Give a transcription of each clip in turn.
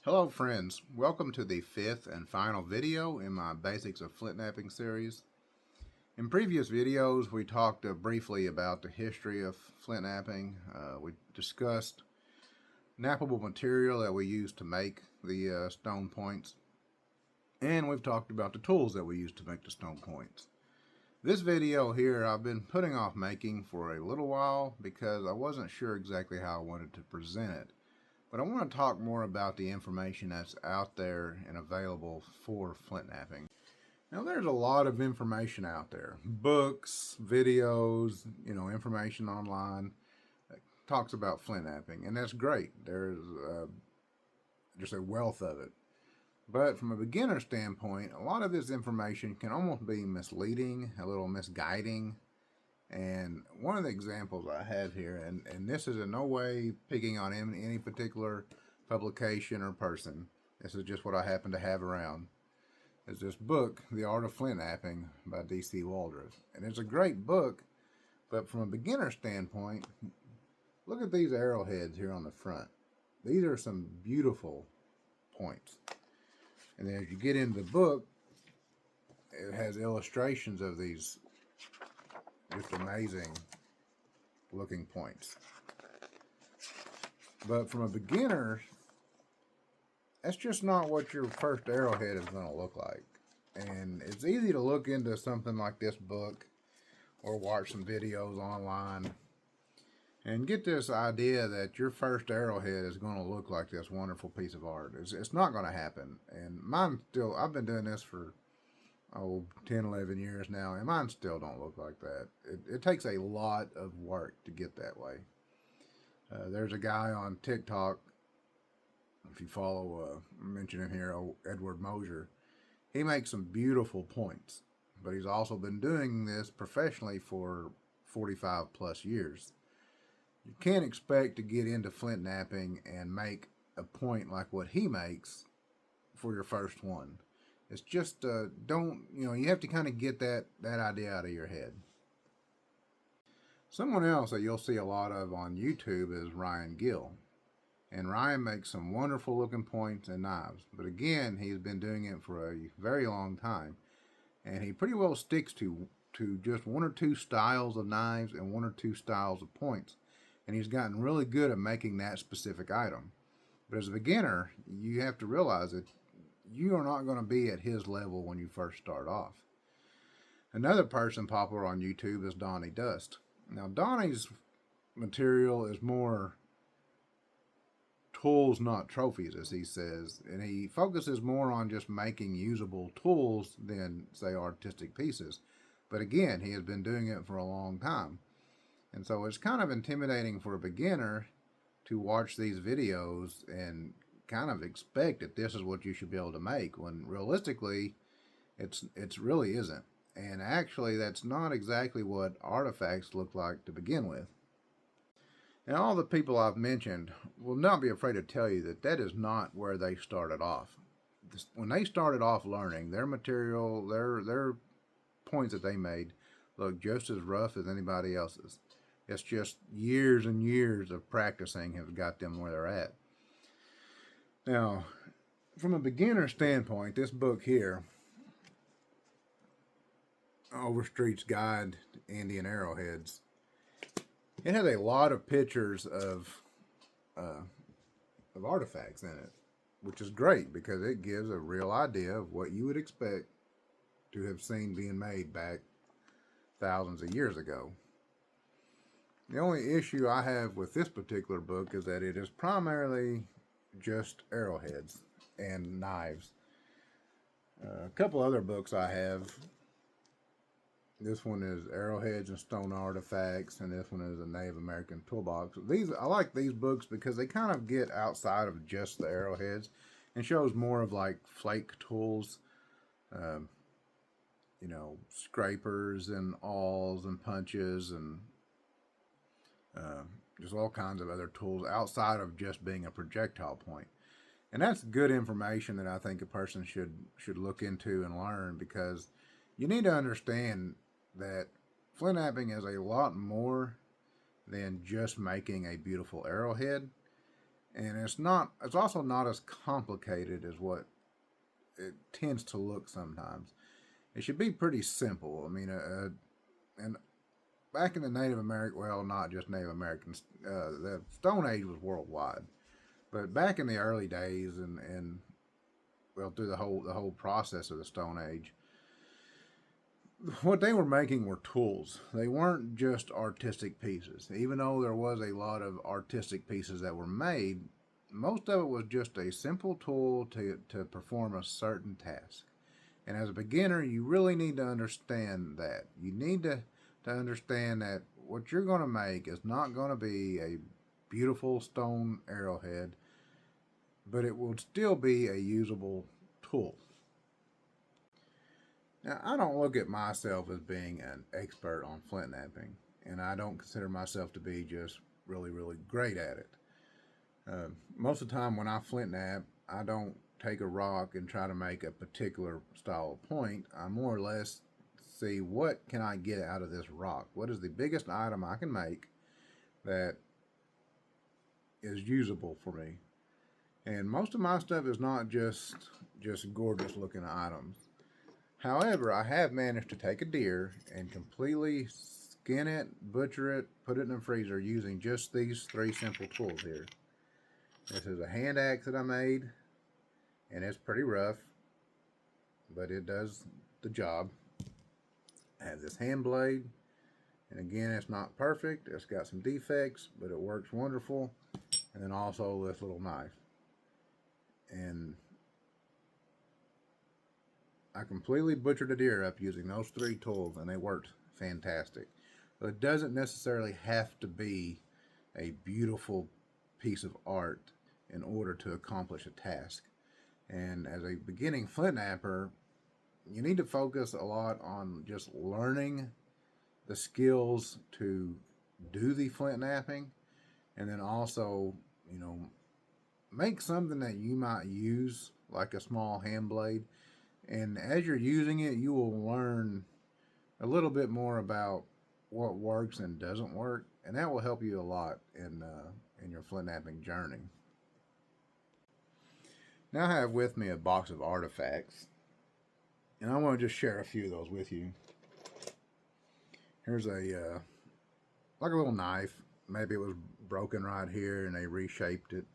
Hello friends, welcome to the fifth and final video in my Basics of Flintknapping series. In previous videos we talked briefly about the history of flintknapping. We discussed knappable material that we use to make the stone points, and we've talked about the tools that we use to make the stone points. This video here I've been putting off making for a little while because I wasn't sure exactly how I wanted to present it. But I want to talk more about the information that's out there and available for flintknapping. Now there's a lot of information out there. Books, videos, information online that talks about flintknapping, and that's great. There's just a wealth of it. But from a beginner standpoint, a lot of this information can almost be misleading, a little misguiding. And one of the examples I have here, and this is in no way picking on any particular publication or person. This is just what I happen to have around. Is this book, The Art of Flintknapping by D.C. Waldrop. And it's a great book, but from a beginner standpoint, look at these arrowheads here on the front. These are some beautiful points. And then as you get into the book, it has illustrations of these just amazing looking points. But from a beginner, that's just not what your first arrowhead is going to look like. And it's easy to look into something like this book or watch some videos online and get this idea that your first arrowhead is going to look like this wonderful piece of art. It's not going to happen. And I've been doing this for 10, 11 years now, and mine still don't look like that. It takes a lot of work to get that way. There's a guy on TikTok, if you follow, mention him here, Edward Mosier. He makes some beautiful points, but he's also been doing this professionally for 45 plus years. You can't expect to get into flintknapping and make a point like what he makes for your first one. It's just, you have to kind of get that idea out of your head. Someone else that you'll see a lot of on YouTube is Ryan Gill. And Ryan makes some wonderful looking points and knives. But again, he's been doing it for a very long time. And he pretty well sticks to just one or two styles of knives and one or two styles of points. And he's gotten really good at making that specific item. But as a beginner, you have to realize that you are not going to be at his level when you first start off. Another person popular on YouTube is Donnie Dust. Now, Donnie's material is more tools, not trophies, as he says, and he focuses more on just making usable tools than, say, artistic pieces. But again, he has been doing it for a long time. And so it's kind of intimidating for a beginner to watch these videos and kind of expect that this is what you should be able to make, when realistically it's really isn't. And actually that's not exactly what artifacts look like to begin with. And all the people I've mentioned will not be afraid to tell you that that is not where they started off. When they started off learning, their material, their points that they made look just as rough as anybody else's. It's just years and years of practicing have got them where they're at. Now, from a beginner standpoint, this book here, Overstreet's Guide to Indian Arrowheads, it has a lot of pictures of artifacts in it, which is great because it gives a real idea of what you would expect to have seen being made back thousands of years ago. The only issue I have with this particular book is that it is primarily just arrowheads and knives. A couple other books I have. This one is Arrowheads and Stone Artifacts, and this one is a Native American Toolbox. I like these books because they kind of get outside of just the arrowheads and shows more of like flake tools, scrapers and awls and punches and just all kinds of other tools outside of just being a projectile point. And that's good information that I think a person should look into and learn, because you need to understand that flintknapping is a lot more than just making a beautiful arrowhead. And it's also not as complicated as what it tends to look sometimes. It should be pretty simple. I mean, and back in the Native American, well, not just Native Americans, the Stone Age was worldwide. But back in the early days, and well, through the whole process of the Stone Age, what they were making were tools. They weren't just artistic pieces. Even though there was a lot of artistic pieces that were made, most of it was just a simple tool to perform a certain task. And as a beginner, you really need to understand that. You need to understand that what you're going to make is not going to be a beautiful stone arrowhead, but it will still be a usable tool. Now, I don't look at myself as being an expert on flint knapping, and I don't consider myself to be just really, really great at it. Most of the time when I flint knap, I don't take a rock and try to make a particular style of point. I more or less see what can I get out of this rock. What is the biggest item I can make that is usable for me? And most of my stuff is not just gorgeous looking items. However, I have managed to take a deer and completely skin it, butcher it, put it in the freezer using just these three simple tools here. This is a hand axe that I made, and it's pretty rough, but it does the job. It has this hand blade, and again, it's not perfect. It's got some defects, but it works wonderful. And then also this little knife. And I completely butchered a deer up using those three tools, and they worked fantastic. But it doesn't necessarily have to be a beautiful piece of art in order to accomplish a task. And as a beginning flint knapper, you need to focus a lot on just learning the skills to do the flint knapping, and then also, make something that you might use, like a small hand blade. And as you're using it, you will learn a little bit more about what works and doesn't work, and that will help you a lot in your flint knapping journey. Now I have with me a box of artifacts, and I want to just share a few of those with you. Here's a like a little knife. Maybe it was broken right here, and they reshaped it,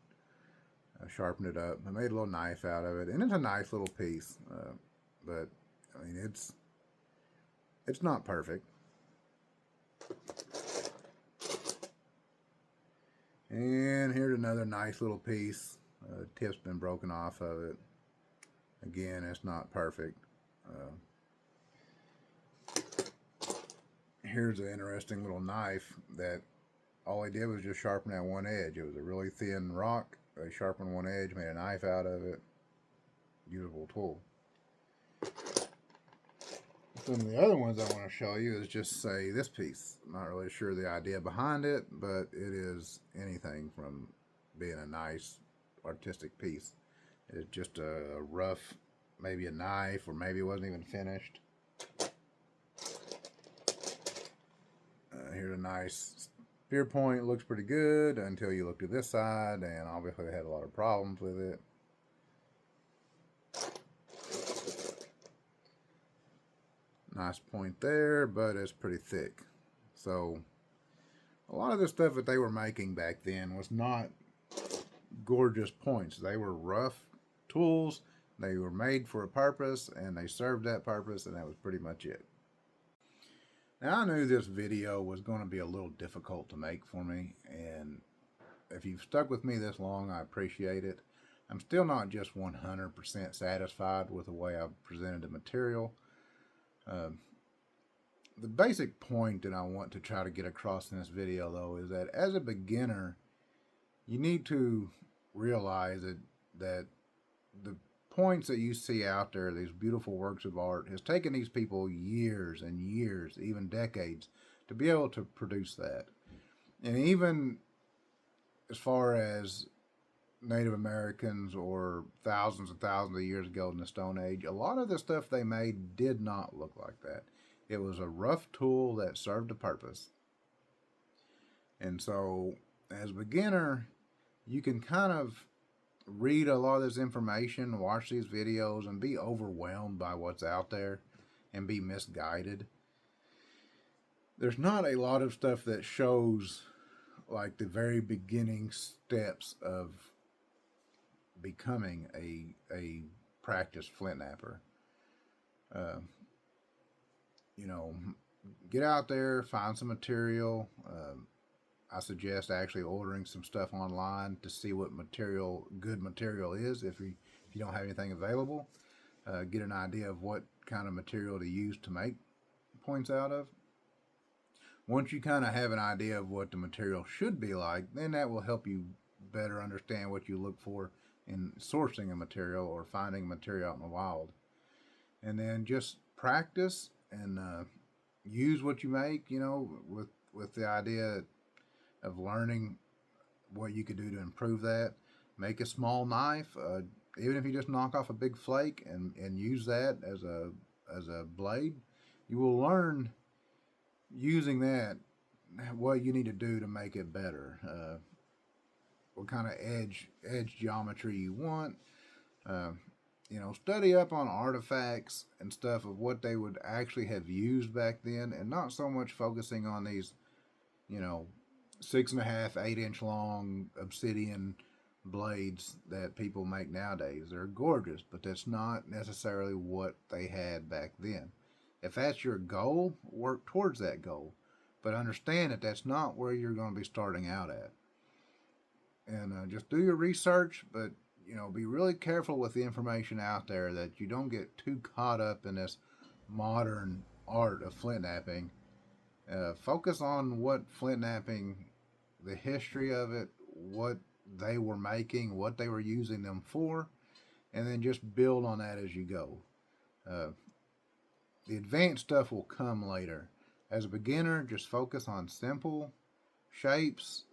sharpened it up. I made a little knife out of it, and it's a nice little piece. But I mean, it's not perfect. And here's another nice little piece. Tip's been broken off of it. Again, it's not perfect. Here's an interesting little knife that all I did was just sharpen that one edge. It was a really thin rock. I sharpened one edge, made a knife out of it. Usable tool. Some of the other ones I want to show you is just say this piece. I'm not really sure the idea behind it, but it is anything from being a nice artistic piece. It's just a rough, maybe a knife, or maybe it wasn't even finished. Here's a nice spear point. It looks pretty good until you look to this side, and obviously I had a lot of problems with it. Nice point there, but it's pretty thick. So a lot of the stuff that they were making back then was not gorgeous points. They were rough tools. They were made for a purpose, and they served that purpose, and that was pretty much it. Now, I knew this video was going to be a little difficult to make for me, and if you've stuck with me this long, I appreciate it. I'm still not just 100% satisfied with the way I've presented the material. The basic point that I want to try to get across in this video, though, is that as a beginner, you need to realize that the points that you see out there, these beautiful works of art, has taken these people years and years, even decades, to be able to produce that. And even as far as Native Americans or thousands and thousands of years ago in the Stone Age, a lot of the stuff they made did not look like that. It was a rough tool that served a purpose. And so, as a beginner, you can kind of read a lot of this information, watch these videos, and be overwhelmed by what's out there and be misguided. There's not a lot of stuff that shows like the very beginning steps of becoming a practiced flint napper. Uh, you know, get out there, find some material. I suggest actually ordering some stuff online to see what good material is if you don't have anything available. Get an idea of what kind of material to use to make points out of. Once you kind of have an idea of what the material should be like, then that will help you better understand what you look for in sourcing a material or finding material out in the wild. And then just practice and use what you make, with the idea of learning what you could do to improve that. Make a small knife, even if you just knock off a big flake and use that as a blade, you will learn using that what you need to do to make it better. What kind of edge geometry you want. Study up on artifacts and stuff of what they would actually have used back then, and not so much focusing on these, 6.5, 8-inch long obsidian blades that people make nowadays. They're gorgeous, but that's not necessarily what they had back then. If that's your goal, work towards that goal, but understand that that's not where you're going to be starting out at. And just do your research, but be really careful with the information out there, that you don't get too caught up in this modern art of flint knapping. Focus on what flint knapping, the history of it, what they were making, what they were using them for, and then just build on that as you go. The advanced stuff will come later. As a beginner, just focus on simple shapes,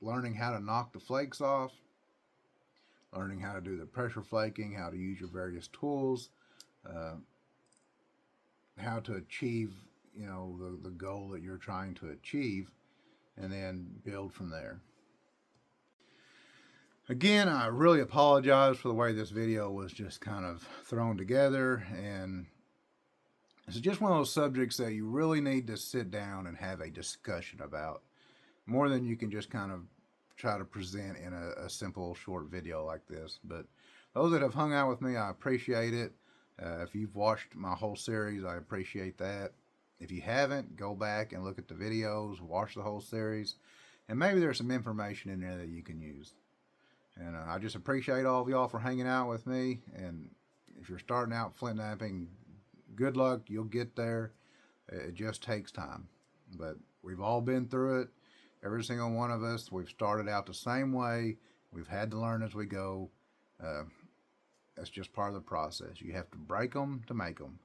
learning how to knock the flakes off, learning how to do the pressure flaking, how to use your various tools, how to achieve, the goal that you're trying to achieve, and then build from there. Again, I really apologize for the way this video was just kind of thrown together, and it's just one of those subjects that you really need to sit down and have a discussion about, more than you can just kind of try to present in a simple short video like this. But those that have hung out with me, I appreciate it. If you've watched my whole series, I appreciate that. If you haven't, go back and look at the videos, watch the whole series, and maybe there's some information in there that you can use. And I just appreciate all of y'all for hanging out with me. And if you're starting out flint knapping, good luck. You'll get there. It just takes time. But we've all been through it. Every single one of us, we've started out the same way. We've had to learn as we go. That's just part of the process. You have to break them to make them.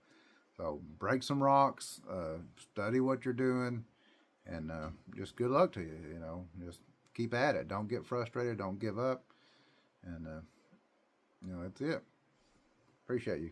So break some rocks, study what you're doing, and just good luck to you. Just keep at it. Don't get frustrated. Don't give up. And, that's it. Appreciate you.